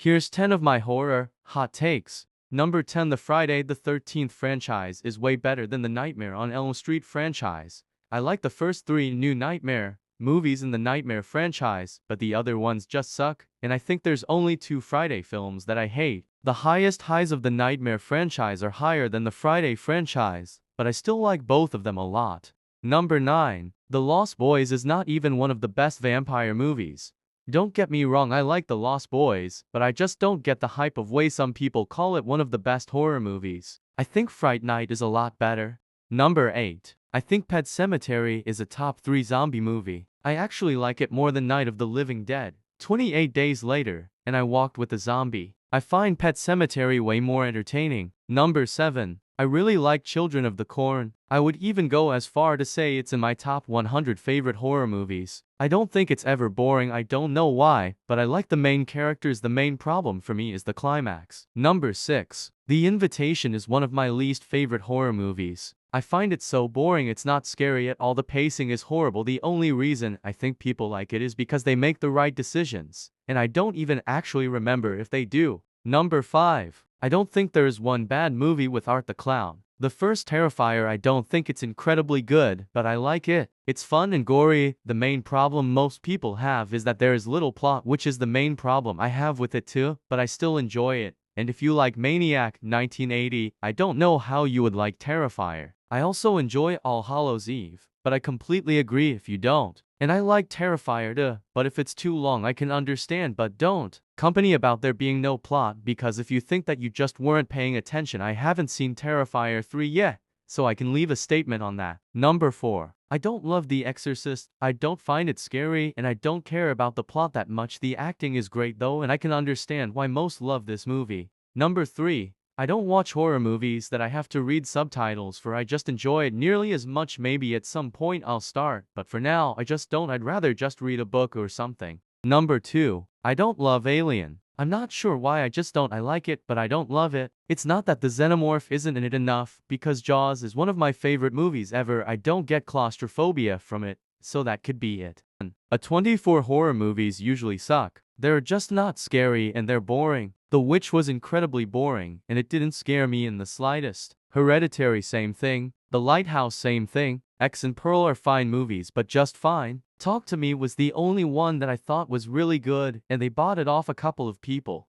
Here's 10 of my horror hot takes. Number 10. The Friday the 13th franchise is way better than the Nightmare on Elm Street franchise. I like the first three new Nightmare movies in the Nightmare franchise, but the other ones just suck, and I think there's only two Friday films that I hate. The highest highs of the Nightmare franchise are higher than the Friday franchise, but I still like both of them a lot. Number 9. The Lost Boys is not even one of the best vampire movies. Don't get me wrong, I like The Lost Boys, but I just don't get the hype of way some people call it one of the best horror movies. I think Fright Night is a lot better. Number 8. I think Pet Sematary is a top 3 zombie movie. I actually like it more than Night of the Living Dead, 28 Days Later, and I Walked with a Zombie. I find Pet Sematary way more entertaining. Number 7. I really like Children of the Corn. I would even go as far to say it's in my top 100 favorite horror movies. I don't think it's ever boring, I don't know why, but I like the main characters. The main problem for me is the climax. Number 6. The Invitation is one of my least favorite horror movies. I find it so boring, it's not scary at all, the pacing is horrible. The only reason I think people like it is because they make the right decisions, and I don't even actually remember if they do. Number 5. I don't think there is one bad movie with Art the Clown. The first Terrifier, I don't think it's incredibly good, but I like it. It's fun and gory. The main problem most people have is that there is little plot, which is the main problem I have with it too, but I still enjoy it. And if you like Maniac 1980, I don't know how you would like Terrifier. I also enjoy All Hallows Eve, but I completely agree if you don't. And I like Terrifier too, but if it's too long I can understand, but don't company about there being no plot, because if you think that, you just weren't paying attention. I haven't seen Terrifier 3 yet, so I can leave a statement on that. Number 4. I don't love The Exorcist. I don't find it scary, and I don't care about the plot that much. The acting is great though, and I can understand why most love this movie. Number 3. I don't watch horror movies that I have to read subtitles for. I just enjoy it nearly as much. Maybe at some point I'll start, but for now I just don't. I'd rather just read a book or something. Number 2. I don't love Alien. I'm not sure why, I just don't. I like it, but I don't love it. It's not that the xenomorph isn't in it enough, because Jaws is one of my favorite movies ever. I don't get claustrophobia from it, so that could be it. A24 horror movies usually suck. They're just not scary and they're boring. The Witch was incredibly boring, and it didn't scare me in the slightest. Hereditary, same thing. The Lighthouse, same thing. X and Pearl are fine movies, but just fine. Talk to Me was the only one that I thought was really good, and they bought it off a couple of people.